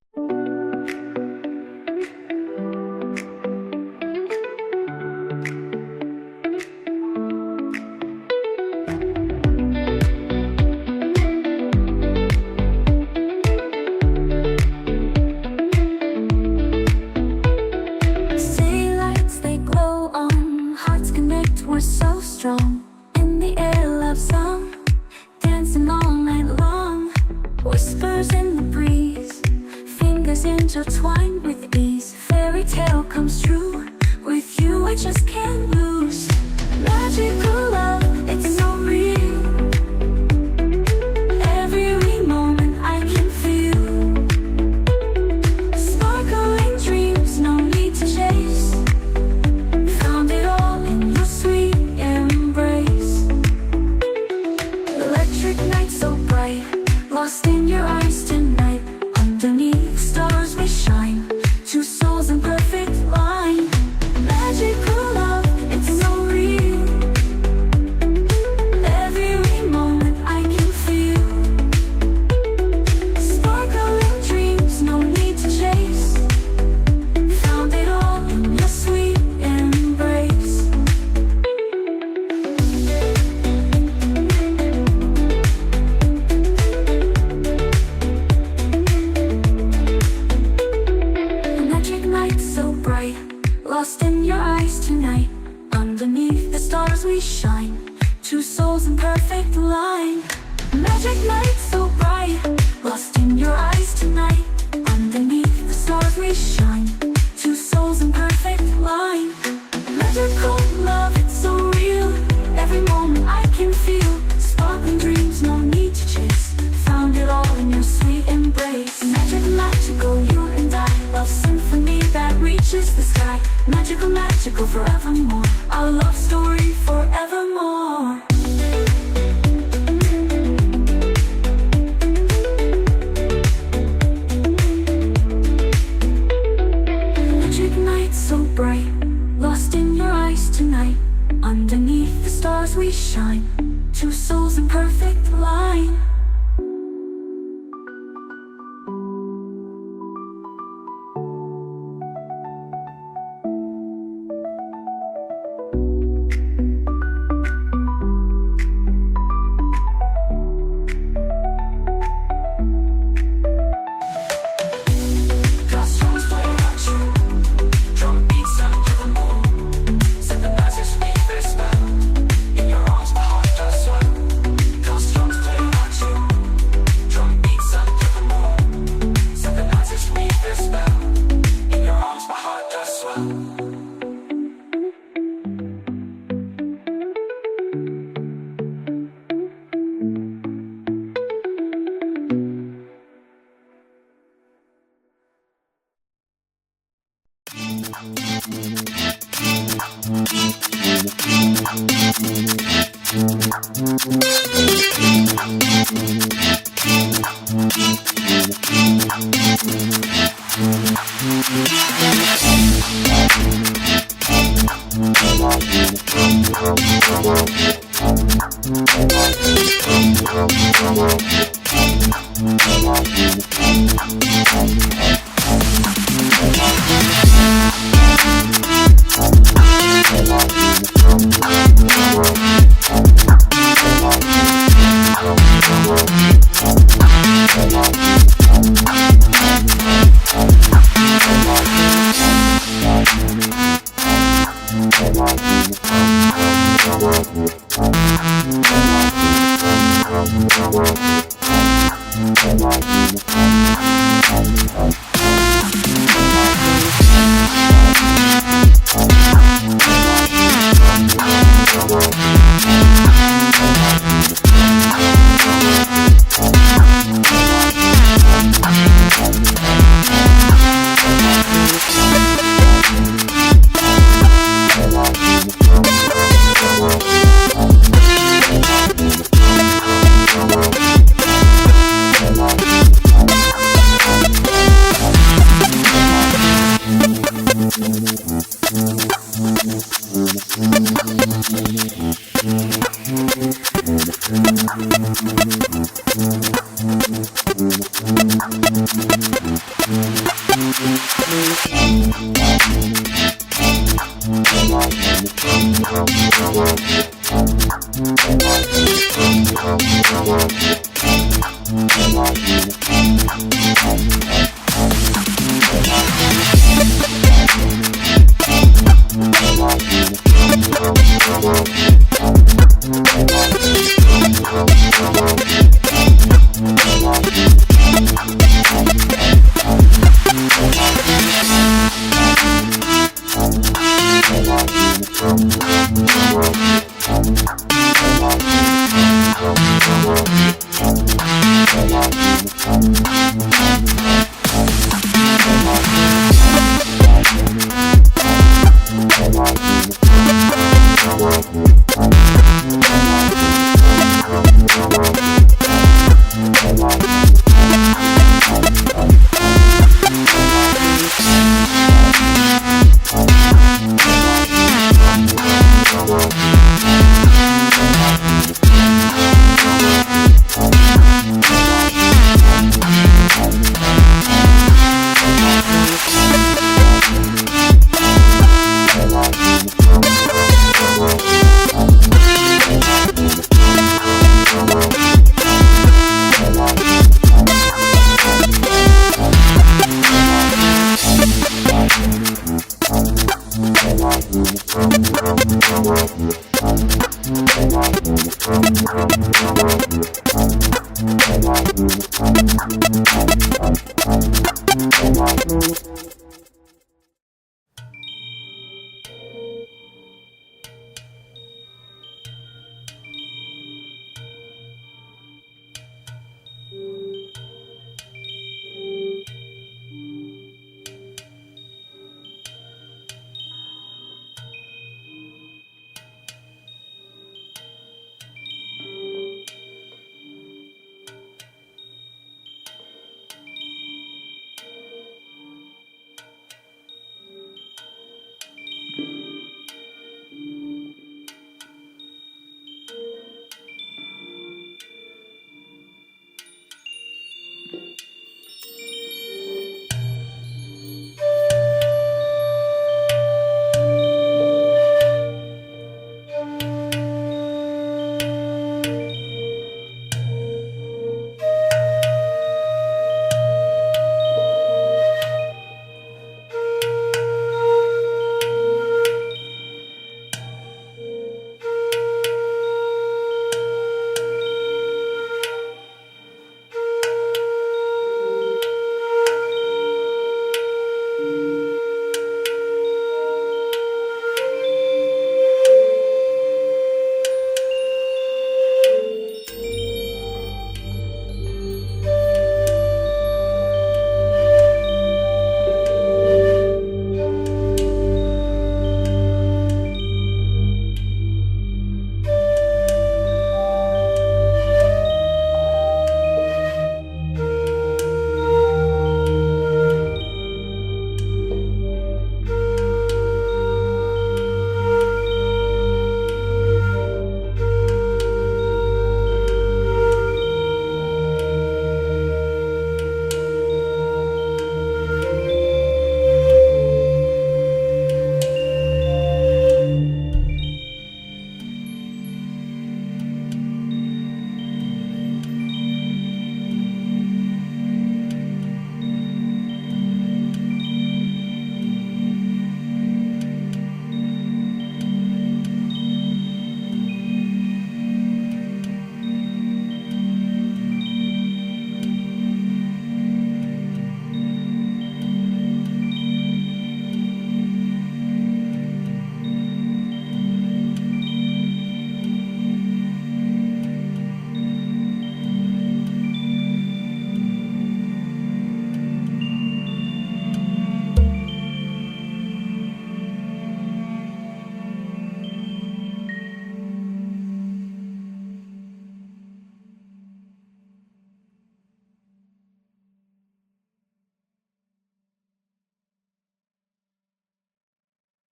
We're so strong in the air, love song, dancing all night long. Whispers in the breeze, fingers intertwined with ease. Fairy tale comes true. With you, I just can't lose. Magical love, it's so real. Every moment I can feel. Sparkling dreams, no need to chase. Found it all in your sweet embrace. Electric night so bright, lost in your eyes tonight. Underneath stars we shine, two souls in perfect line. Magical love, it's so real. Every moment I can feel. Sparkling dreams, no need to chase. Found it all in your sweet embrace. Electric night so bright, lost in your eyes tonight. Underneath the stars we shine, two souls in perfect line. Magic night so bright, lost in your eyes tonight. Underneath the stars we shine, two souls in perfect line. Magical love, it's so real. Every moment I can feel. Sparkling dreams, no need to chase. Found it all in your sweet embrace. Magical, you and I. Love symphony that reaches the sky. Magical forevermore. Our love story forevermore. Electric night so bright, lost in your eyes tonight. Underneath the stars we shine, two souls in perfect line. Magic